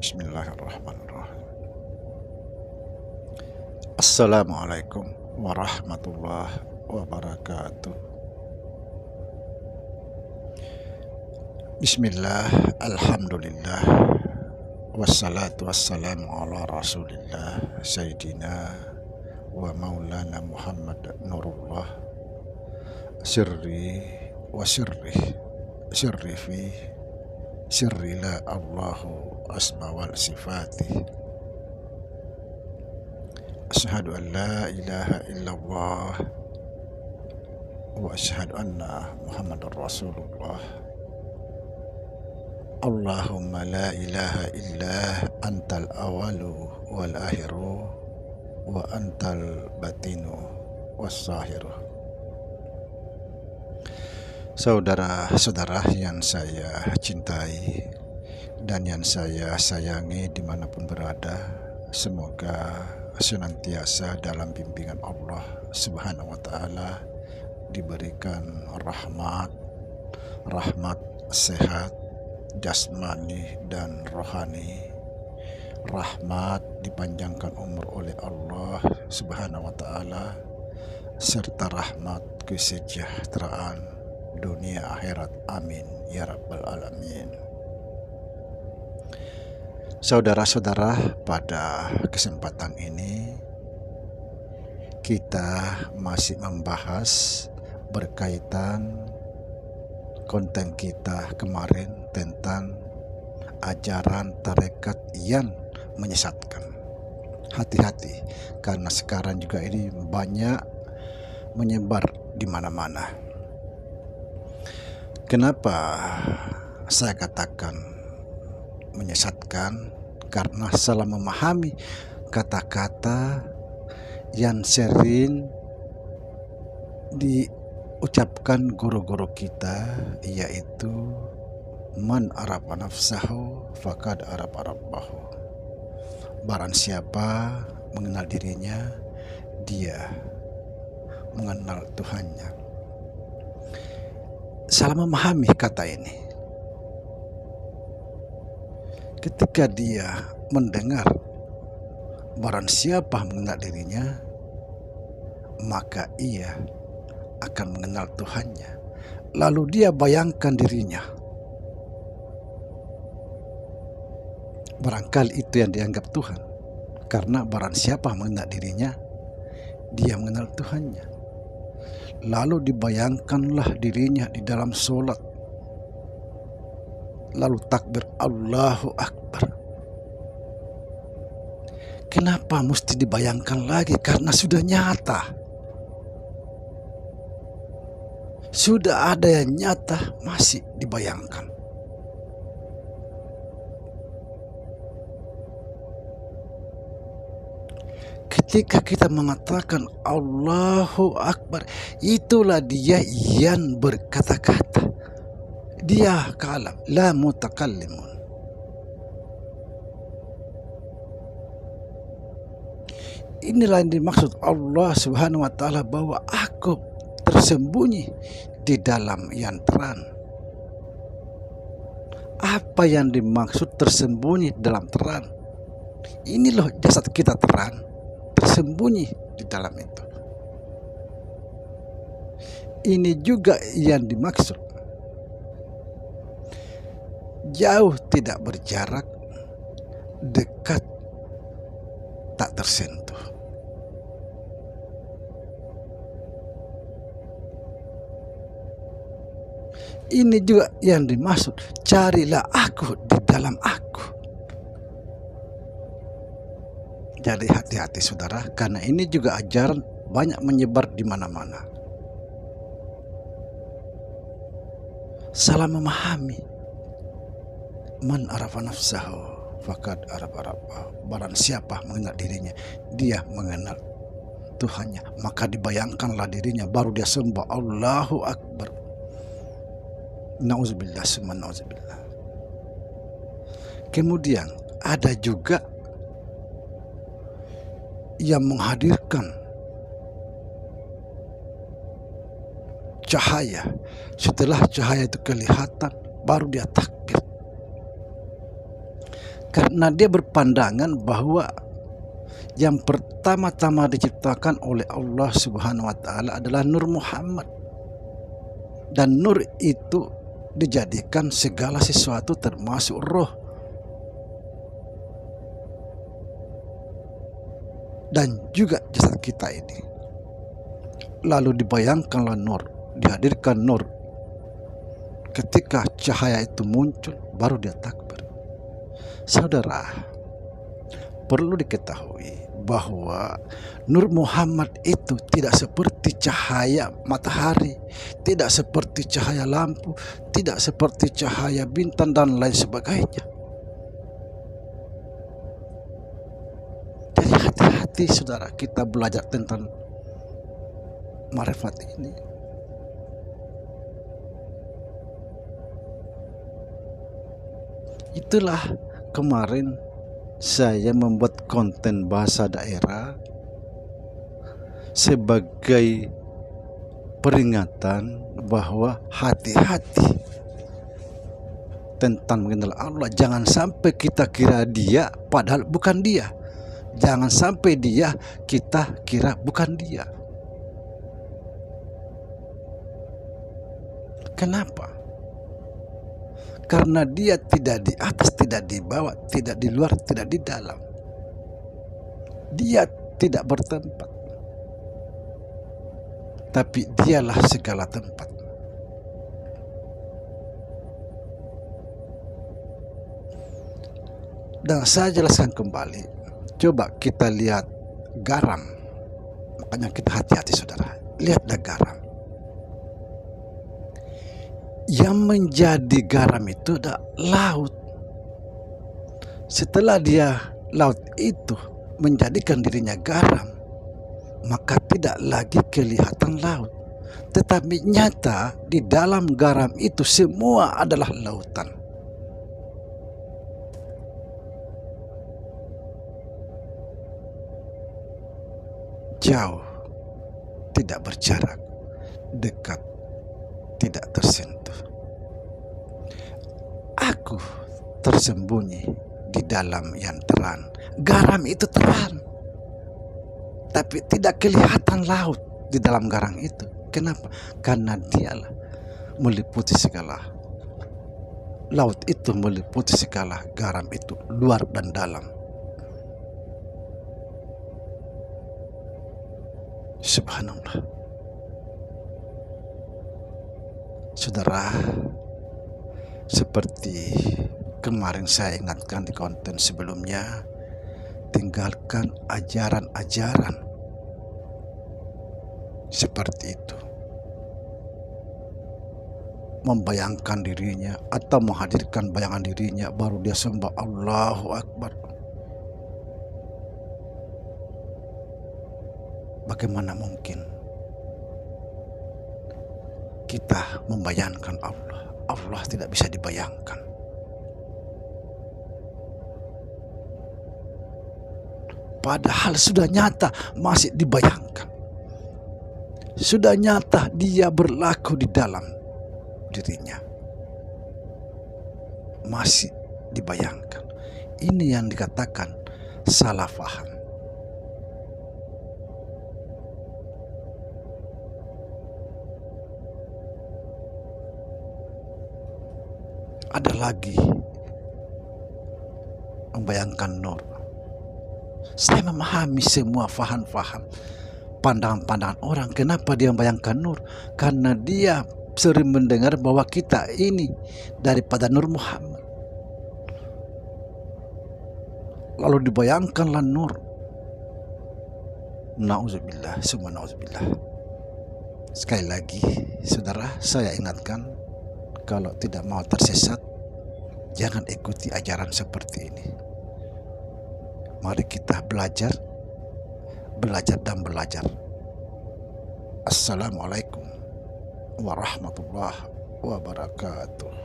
Bismillahirrahmanirrahim. Assalamualaikum warahmatullahi wabarakatuh. Bismillah, alhamdulillah, wassalatu wassalamu ala rasulillah Sayyidina wa maulana Muhammad Nurullah sirri wa sirri fi sirri la Allahu asma wal sifati. Asyhadu an la ilaha illallah wa asyhadu anna Muhammadar Rasulullah. Allahumma la ilaha illa antal awalu wal akhiru wa antal batinu was zahiru. Saudara-saudara yang saya cintai dan yang saya sayangi dimanapun berada, semoga senantiasa dalam bimbingan Allah Subhanahu wa Ta'ala, diberikan rahmat, sehat jasmani dan rohani, rahmat dipanjangkan umur oleh Allah Subhanahu wa Ta'ala, serta rahmat kesejahteraan dunia akhirat. Amin ya rabbal alamin. Saudara-saudara, pada kesempatan ini kita masih membahas berkaitan konten kita kemarin tentang ajaran tarekat yang menyesatkan. Hati-hati, karena sekarang juga ini banyak menyebar di mana-mana. Kenapa saya katakan menyesatkan? Karena salah memahami kata-kata yang sering diucapkan guru-guru kita, yaitu man arafa nafsahu faqad arafa rabbahu. Barang siapa mengenal dirinya, dia mengenal Tuhannya. Salah memahami kata ini. Ketika dia mendengar barang siapa mengenal dirinya, maka ia akan mengenal Tuhannya. Lalu dia bayangkan dirinya. Barangkali itu yang dianggap Tuhan. Karena barang siapa mengenal dirinya, dia mengenal Tuhannya. Lalu dibayangkanlah dirinya di dalam sholat. Lalu takbir Allahu Akbar. Kenapa mesti dibayangkan lagi? Karena sudah nyata. Sudah ada yang nyata, masih dibayangkan. Ketika kita mengatakan Allahu Akbar, itulah dia yang berkata-kata. Dia kalam, la mutakallimun. Inilah yang dimaksud Allah Subhanahu wa Ta'ala, bahwa aku tersembunyi di dalam yang terang. Apa yang dimaksud tersembunyi dalam terang? Ini loh jasad kita terang, tersembunyi di dalam itu. Ini juga yang dimaksud. Jauh tidak berjarak, dekat tak tersentuh. Ini juga yang dimaksud, carilah aku di dalam aku. Jadi hati-hati saudara, karena ini juga ajaran banyak menyebar di mana-mana. Salah memahami. Man arafa nafsahu faqad arafa rabbahu. Barang siapa mengenal dirinya, dia mengenal Tuhannya. Maka dibayangkanlah dirinya, baru dia sembah Allahu Akbar. Nauzubillah summa nauzubillah. Kemudian ada juga yang menghadirkan cahaya. Setelah cahaya itu kelihatan, baru dia takbir. Karena dia berpandangan bahwa yang pertama-tama diciptakan oleh Allah Subhanahu wa taala adalah Nur Muhammad. Dan nur itu dijadikan segala sesuatu termasuk roh. Dan juga jasad kita ini. Lalu dibayangkanlah nur, dihadirkan nur. Ketika cahaya itu muncul, baru dia takbir. Saudara, perlu diketahui bahwa Nur Muhammad itu tidak seperti cahaya matahari, tidak seperti cahaya lampu, tidak seperti cahaya bintang dan lain sebagainya. Jadi hati-hati saudara, kita belajar tentang marifat ini. Itulah kemarin saya membuat konten bahasa daerah sebagai peringatan bahwa hati-hati tentang mengenal Allah. Jangan sampai kita kira dia padahal bukan dia. Jangan sampai dia kita kira bukan dia. Kenapa? Karena dia tidak di atas, tidak di bawah, tidak di luar, tidak di dalam. Dia tidak bertempat, tapi dialah segala tempat. Dan saya jelaskan kembali. Coba kita lihat garam. Makanya kita hati-hati saudara. Lihatlah garam. Yang menjadi garam itu adalah laut. Setelah dia laut itu menjadikan dirinya garam, maka tidak lagi kelihatan laut. Tetapi nyata di dalam garam itu semua adalah lautan. Jauh, tidak berjarak, dekat, tidak tersentuh. Aku tersembunyi di dalam yang terang. Garam itu terang, tapi tidak kelihatan laut di dalam garam itu. Kenapa? Karena dialah meliputi segala. Laut itu meliputi segala, garam itu luar dan dalam. Subhanallah. Saudara, seperti kemarin saya ingatkan di konten sebelumnya, tinggalkan ajaran-ajaran seperti itu. Membayangkan dirinya atau menghadirkan bayangan dirinya baru dia sembah Allahu Akbar. Bagaimana mungkin kita membayangkan Allah? Allah tidak bisa dibayangkan. Padahal sudah nyata masih dibayangkan. Sudah nyata dia berlaku di dalam dirinya. Masih dibayangkan. Ini yang dikatakan salah faham. Ada lagi membayangkan nur. Saya memahami semua faham-faham pandangan-pandangan orang. Kenapa dia membayangkan nur? Karena dia sering mendengar bahwa kita ini daripada Nur Muhammad. Lalu dibayangkanlah nur. Nauzubillah, summa nauzubillah. Sekali lagi, saudara, saya ingatkan, kalau tidak mau tersesat, jangan ikuti ajaran seperti ini. Mari kita belajar dan belajar. Assalamualaikum warahmatullahi wabarakatuh.